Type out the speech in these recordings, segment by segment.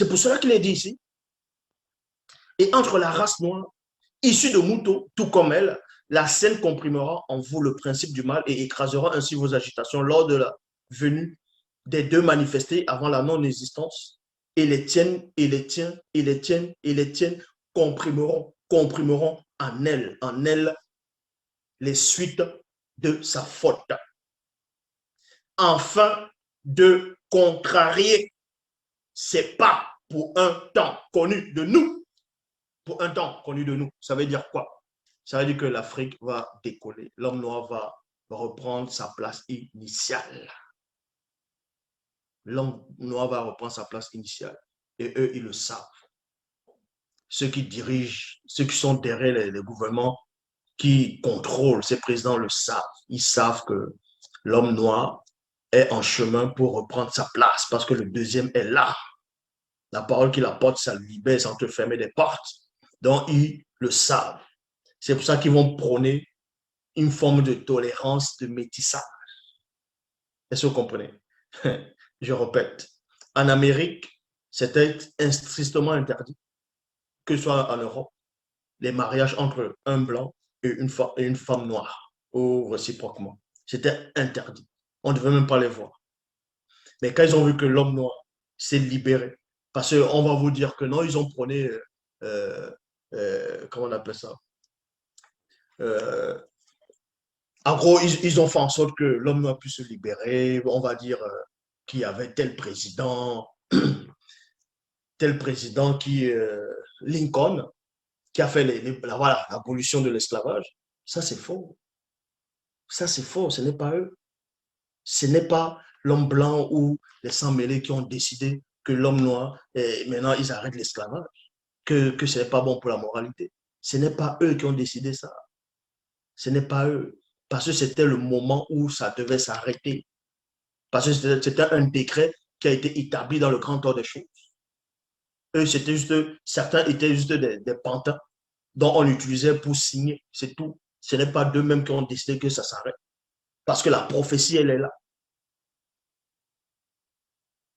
C'est pour cela qu'il est dit ici. Et entre la race noire, issue de moutons, tout comme elle, la scène comprimera en vous le principe du mal et écrasera ainsi vos agitations lors de la venue des deux manifestés avant la non-existence. Et les tiennes, et les tiens, et les tiennes, et les tiennes comprimeront en elle les suites de sa faute. Afin de contrarier ses pas pour un temps connu de nous. Pour un temps connu de nous. Ça veut dire quoi? Ça veut dire que l'Afrique va décoller. L'homme noir va reprendre sa place initiale. L'homme noir va reprendre sa place initiale. Et eux, ils le savent. Ceux qui dirigent, ceux qui sont derrière les gouvernements, qui contrôlent, ces présidents le savent. Ils savent que l'homme noir est en chemin pour reprendre sa place parce que le deuxième est là. La parole qu'il apporte, ça le libère sans te fermer des portes. Donc, ils le savent. C'est pour ça qu'ils vont prôner une forme de tolérance, de métissage. Est-ce que vous comprenez? Je répète. En Amérique, c'était tristement interdit, que ce soit en Europe, les mariages entre un blanc et une femme noire, ou réciproquement. C'était interdit. On ne devait même pas les voir. Mais quand ils ont vu que l'homme noir s'est libéré, parce qu'on va vous dire que non, ils ont prôné, comment on appelle ça? Euh, En gros, ils ont fait en sorte que l'homme noir puisse se libérer. On va dire qu'il y avait tel président qui, Lincoln, qui a fait voilà, l'abolition de l'esclavage. Ça, c'est faux. Ça, c'est faux. Ce n'est pas eux. Ce n'est pas l'homme blanc ou les sans-mêlés qui ont décidé que l'homme noir, maintenant, ils arrêtent l'esclavage, que ce n'est pas bon pour la moralité. Ce n'est pas eux qui ont décidé ça. Ce n'est pas eux. Parce que c'était le moment où ça devait s'arrêter. Parce que c'était un décret qui a été établi dans le grand ordre des choses. Eux, c'était juste, certains étaient juste des pantins dont on utilisait pour signer, c'est tout. Ce n'est pas d'eux-mêmes qui ont décidé que ça s'arrête. Parce que la prophétie, elle est là.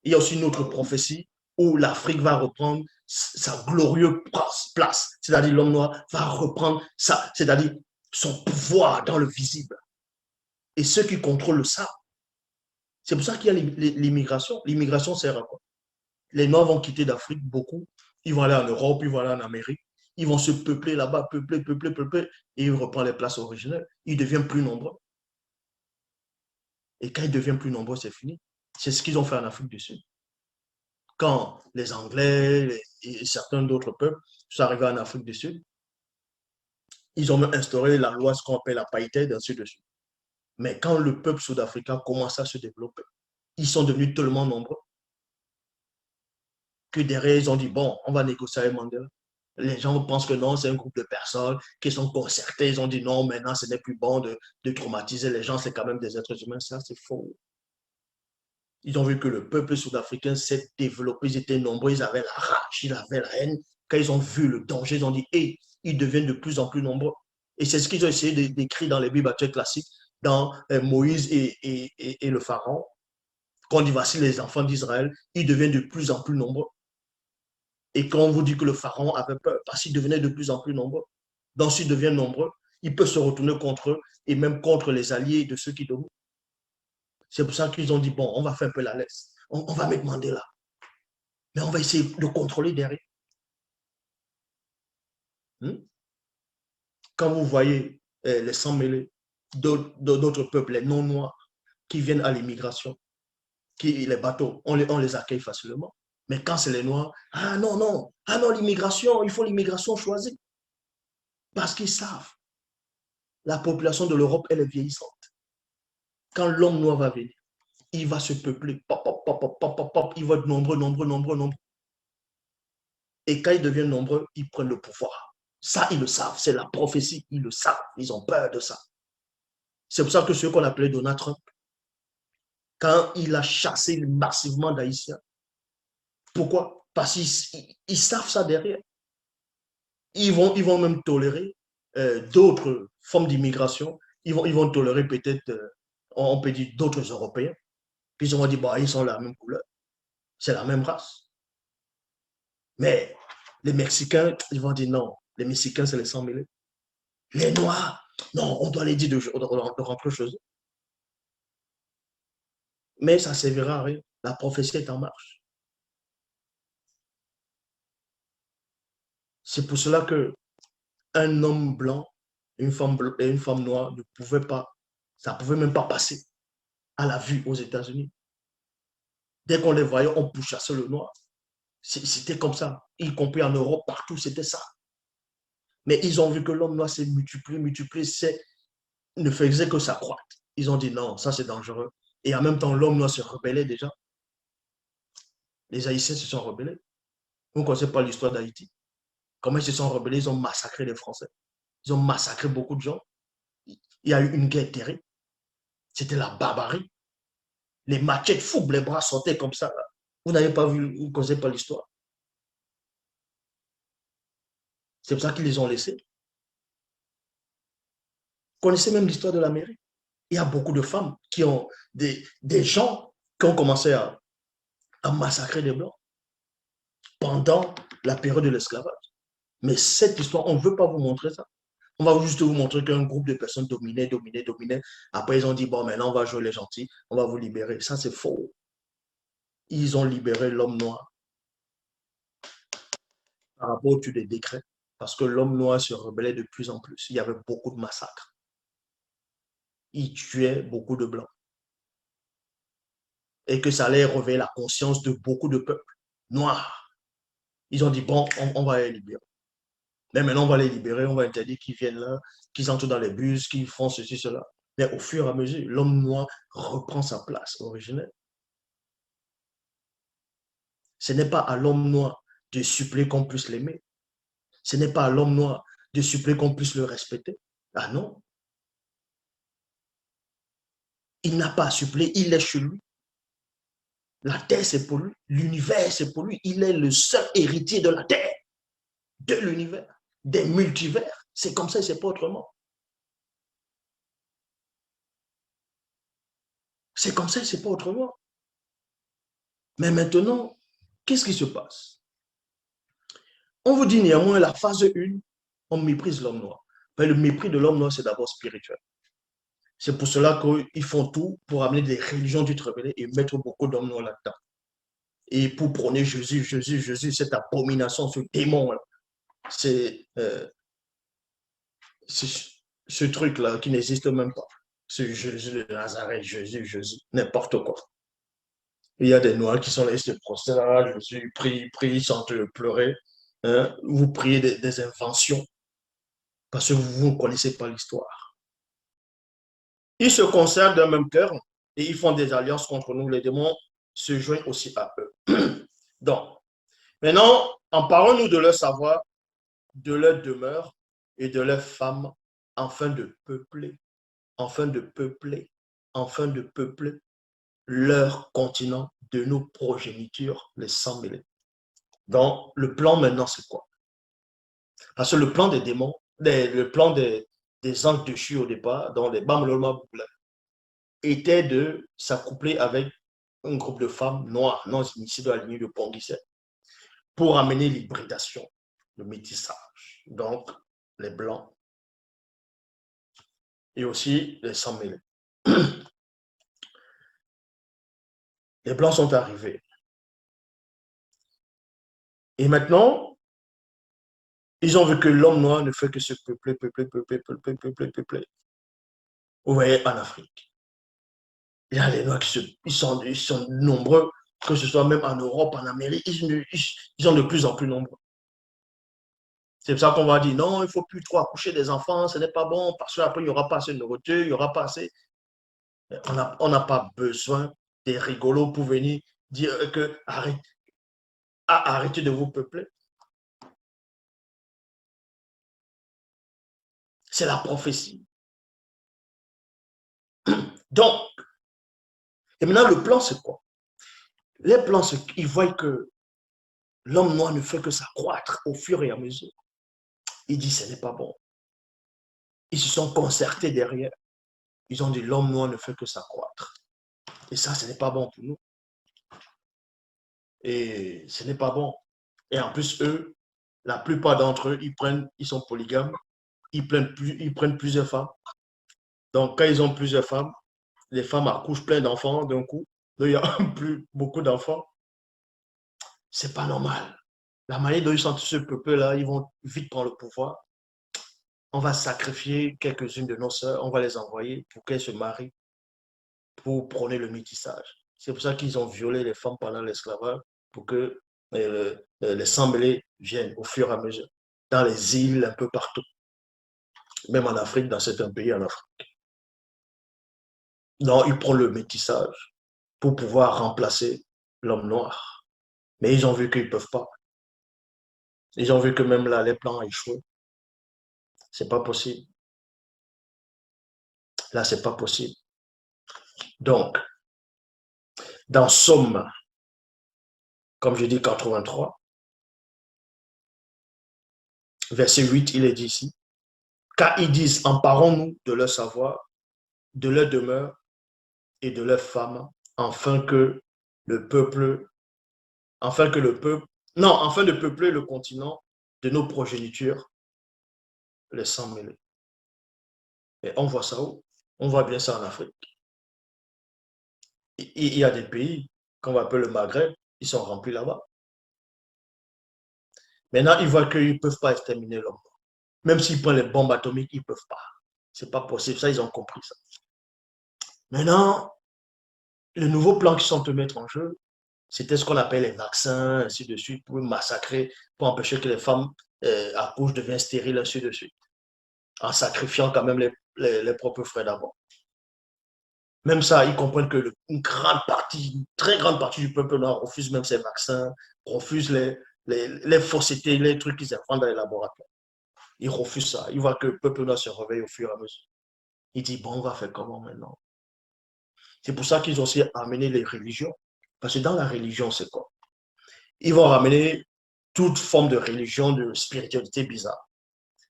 Il y a aussi une autre prophétie où l'Afrique va reprendre sa glorieuse place. C'est-à-dire l'homme noir va reprendre ça, c'est-à-dire son pouvoir dans le visible. Et ceux qui contrôlent le savent. C'est pour ça qu'il y a l'immigration. L'immigration sert à quoi? Les Noirs vont quitter d'Afrique beaucoup. Ils vont aller en Europe, ils vont aller en Amérique. Ils vont se peupler là-bas, peupler. Et ils reprennent les places originelles. Ils deviennent plus nombreux. Et quand ils deviennent plus nombreux, c'est fini. C'est ce qu'ils ont fait en Afrique du Sud. Quand les Anglais et certains d'autres peuples sont arrivés en Afrique du Sud, ils ont même instauré la loi, ce qu'on appelle l'apartheid, ainsi de suite. Mais quand le peuple sud-africain commence à se développer, ils sont devenus tellement nombreux que derrière, ils ont dit, bon, on va négocier avec Mandela. Les gens pensent que non, c'est un groupe de personnes qui sont concertées. Ils ont dit non, maintenant, ce n'est plus bon de traumatiser les gens, c'est quand même des êtres humains. Ça, c'est faux. Ils ont vu que le peuple sud-africain s'est développé, ils étaient nombreux, ils avaient la rage, ils avaient la haine. Quand ils ont vu le danger, ils ont dit, hé, ils deviennent de plus en plus nombreux. Et c'est ce qu'ils ont essayé d'écrire dans les Bibles actuelles classiques, dans Moïse et le Pharaon. Quand on dit, voici les enfants d'Israël, ils deviennent de plus en plus nombreux. Et quand on vous dit que le pharaon avait peur, parce qu'il devenait de plus en plus nombreux. Donc, s'il devient nombreux, il peut se retourner contre eux et même contre les alliés de ceux qui dominent. C'est pour ça qu'ils ont dit, bon, on va faire un peu la laisse. On va mettre Mandela. Mais on va essayer de contrôler derrière. Quand vous voyez les sans-mêlés d'autres peuples, les non-noirs, qui viennent à l'immigration, les bateaux, on les accueille facilement. Mais quand c'est les noirs, ah non, l'immigration, il faut l'immigration choisie. Parce qu'ils savent. La population de l'Europe, elle est vieillissante. Quand l'homme noir va venir, il va se peupler. Il va être nombreux. Et quand ils deviennent nombreux, ils prennent le pouvoir. Ça, ils le savent. C'est la prophétie. Ils le savent. Ils ont peur de ça. C'est pour ça que ce qu'on appelait Donald Trump, quand il a chassé massivement d'Haïtiens, pourquoi? Parce qu'ils savent ça derrière. Ils vont même tolérer d'autres formes d'immigration. Ils vont tolérer peut-être, on peut dire, d'autres Européens. Puis ils vont dire, bah, ils sont la même couleur. C'est la même race. Mais les Mexicains, ils vont dire non. Les Mexicains, c'est les sang mêlés. Les Noirs, non, on doit les dire de rentrer chez eux. Mais ça ne servira à rien. La prophétie est en marche. C'est pour cela que un homme blanc, et une femme noire ne pouvaient pas, ça ne pouvait même pas passer à la vue aux États-Unis. Dès qu'on les voyait, on pourchassait le noir. C'était comme ça, y compris en Europe, partout, c'était ça. Mais ils ont vu que l'homme noir s'est multiplié, ne faisait que s'accroître. Ils ont dit non, ça c'est dangereux. Et en même temps, l'homme noir se rebellait déjà. Les Haïtiens se sont rebellés. Vous ne connaissez pas l'histoire d'Haïti. Comment ils se sont rebellés, ils ont massacré les Français. Ils ont massacré beaucoup de gens. Il y a eu une guerre terrible. C'était la barbarie. Les machettes fous, les bras sautaient comme ça. Là. Vous n'avez pas vu, vous ne connaissez pas l'histoire. C'est pour ça qu'ils les ont laissés. Vous connaissez même l'histoire de l'Amérique. Il y a beaucoup de femmes qui ont des gens qui ont commencé à massacrer les Blancs pendant la période de l'esclavage. Mais cette histoire, on ne veut pas vous montrer ça. On va juste vous montrer qu'un groupe de personnes dominaient. Après, ils ont dit, bon, maintenant, on va jouer les gentils, on va vous libérer. Ça, c'est faux. Ils ont libéré l'homme noir par rapport au dessus des décrets, parce que l'homme noir se rebellait de plus en plus. Il y avait beaucoup de massacres. Il tuait beaucoup de Blancs. Et que ça allait réveiller la conscience de beaucoup de peuples noirs. Ils ont dit, bon, on va les libérer. Mais maintenant, on va les libérer, on va interdire qu'ils viennent là, qu'ils entrent dans les bus, qu'ils font ceci, cela. Mais au fur et à mesure, l'homme noir reprend sa place originelle. Ce n'est pas à l'homme noir de supplier qu'on puisse l'aimer. Ce n'est pas à l'homme noir de supplier qu'on puisse le respecter. Ah non. Il n'a pas à supplier, il est chez lui. La terre, c'est pour lui. L'univers, c'est pour lui. Il est le seul héritier de la terre, de l'univers, des multivers. C'est comme ça, c'est pas autrement. C'est comme ça, c'est pas autrement. Mais maintenant, qu'est-ce qui se passe? On vous dit néanmoins, la phase 1, on méprise l'homme noir. Mais le mépris de l'homme noir, c'est d'abord spirituel. C'est pour cela qu'ils font tout pour amener des religions du révélé et mettre beaucoup d'hommes noirs là-dedans. Et pour prôner Jésus, cette abomination, ce démon-là. C'est ce truc-là qui n'existe même pas. Ce Jésus de Nazareth, Jésus, n'importe quoi. Il y a des noirs qui sont là, ils se prosternent, ah, Jésus, prie, sans te pleurer. Hein? Vous priez des inventions parce que vous ne connaissez pas l'histoire. Ils se conservent d'un même cœur et ils font des alliances contre nous. Les démons se joignent aussi à eux. Donc, maintenant, emparons-nous de leur savoir, de leur demeure et de leurs femmes, afin de peupler, afin de peupler, afin de peupler leur continent de nos progénitures, les sang mêlés. Donc, le plan maintenant, c'est quoi? Parce que le plan des démons, le plan des anges déchus au départ, dans les Bamloma était de s'accoupler avec un groupe de femmes noires, non initiées de la lignée de Ponguissé, pour amener l'hybridation, le métissage. Donc, les blancs et aussi les sang mêlés. Les blancs sont arrivés. Et maintenant, ils ont vu que l'homme noir ne fait que se peupler. Vous voyez, en Afrique, il y a les noirs ils sont nombreux, que ce soit même en Europe, en Amérique, ils sont de plus en plus nombreux. C'est pour ça qu'on va dire non, il ne faut plus trop accoucher des enfants, ce n'est pas bon, parce qu'après, il n'y aura pas assez de nourriture, il n'y aura pas assez. On n'a pas besoin des rigolos pour venir dire que arrêtez de vous peupler. C'est la prophétie. Donc, et maintenant, le plan, c'est quoi? Les plans, c'est qu'ils voient que l'homme noir ne fait que s'accroître au fur et à mesure. Il dit, ce n'est pas bon. Ils se sont concertés derrière. Ils ont dit, l'homme noir ne fait que s'accroître. Et ça, ce n'est pas bon pour nous. Et ce n'est pas bon. Et en plus, eux, la plupart d'entre eux, ils sont polygames, ils prennent plusieurs femmes. Donc, quand ils ont plusieurs femmes, les femmes accouchent plein d'enfants d'un coup. Donc, il y a plus beaucoup d'enfants. C'est pas normal. La manière dont ils sentent ce peuple-là, ils vont vite prendre le pouvoir. On va sacrifier quelques-unes de nos sœurs, on va les envoyer pour qu'elles se marient, pour prôner le métissage. C'est pour ça qu'ils ont violé les femmes pendant l'esclavage, pour que les sang-mêlés viennent au fur et à mesure, dans les îles, un peu partout, même en Afrique, dans certains pays en Afrique. Donc, ils prennent le métissage pour pouvoir remplacer l'homme noir. Mais ils ont vu qu'ils ne peuvent pas. Ils ont vu que même là, les plans ont échoué. C'est pas possible. Là, c'est pas possible. Donc, dans Somme, comme je dis 83, verset 8, il est dit ici, car ils disent, emparons-nous de leur savoir, de leur demeure et de leurs femmes, afin que le peuple, afin que le peuple, non, afin de peupler le continent de nos progénitures, les sangs mêlés. Et on voit ça où? On voit bien ça en Afrique. Il y a des pays qu'on va appeler le Maghreb, ils sont remplis là-bas. Maintenant, ils voient qu'ils ne peuvent pas exterminer l'homme. Même s'ils prennent les bombes atomiques, ils ne peuvent pas. Ce n'est pas possible. Ça, ils ont compris ça. Maintenant, le nouveau plan qu'ils sont de mettre en jeu, c'était ce qu'on appelle les vaccins, ainsi de suite, pour massacrer, pour empêcher que les femmes accouchent, deviennent stériles, ainsi de suite, en sacrifiant quand même les propres frères d'abord. Même ça, ils comprennent que une grande partie, une très grande partie du peuple noir refuse même ces vaccins, refuse les faussetés, les trucs qu'ils inventent dans les laboratoires. Ils refusent ça. Ils voient que le peuple noir se réveille au fur et à mesure. Ils disent, bon, on va faire comment maintenant? C'est pour ça qu'ils ont aussi amené les religions. Parce que dans la religion, c'est quoi? Ils vont ramener toute forme de religion, de spiritualité bizarre,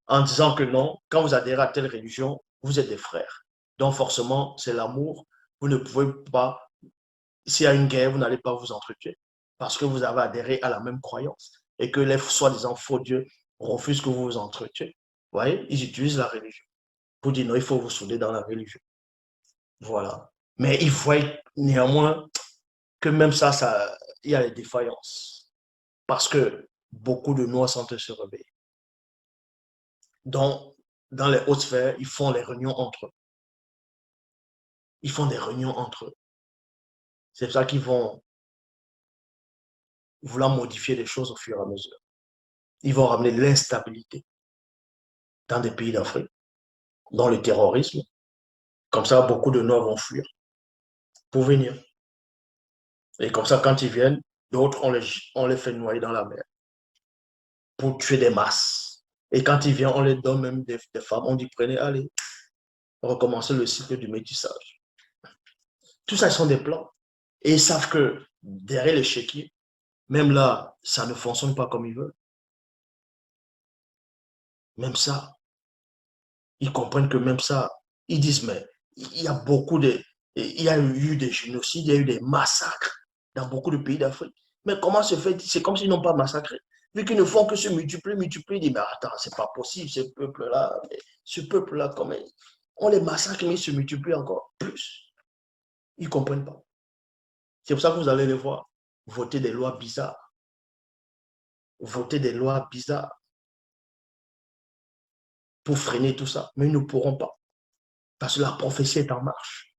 en disant que non, quand vous adhérez à telle religion, vous êtes des frères. Donc forcément, c'est l'amour. Vous ne pouvez pas, s'il y a une guerre, vous n'allez pas vous entretuer parce que vous avez adhéré à la même croyance et que les soi-disant faux dieux refusent que vous vous entretuiez. Vous voyez, ils utilisent la religion pour dire non, il faut vous souder dans la religion. Voilà. Mais ils voient néanmoins que même ça, il y a des défaillances. Parce que beaucoup de Noirs sont se réveiller. Donc, dans les hautes sphères, ils font les réunions entre eux. Ils font des réunions entre eux. C'est pour ça qu'ils vont vouloir modifier les choses au fur et à mesure. Ils vont ramener l'instabilité dans des pays d'Afrique, dans le terrorisme. Comme ça, beaucoup de Noirs vont fuir pour venir. Et comme ça, quand ils viennent, d'autres, on les fait noyer dans la mer pour tuer des masses. Et quand ils viennent, on les donne même des femmes. On dit, prenez, allez, recommencer le cycle du métissage. Tout ça, ce sont des plans. Et ils savent que derrière l'échiquier, même là, ça ne fonctionne pas comme ils veulent. Même ça, ils comprennent que même ça, ils disent, mais il y a il y a eu des génocides, il y a eu des massacres dans beaucoup de pays d'Afrique. Mais comment se fait, c'est comme s'ils n'ont pas massacré. Vu qu'ils ne font que se multiplier, multiplier, ils disent, mais attends, c'est pas possible, ce peuple-là, comment on les massacre, mais ils se multiplient encore plus. Ils ne comprennent pas. C'est pour ça que vous allez les voir voter des lois bizarres. Voter des lois bizarres pour freiner tout ça. Mais ils ne pourront pas. Parce que la prophétie est en marche.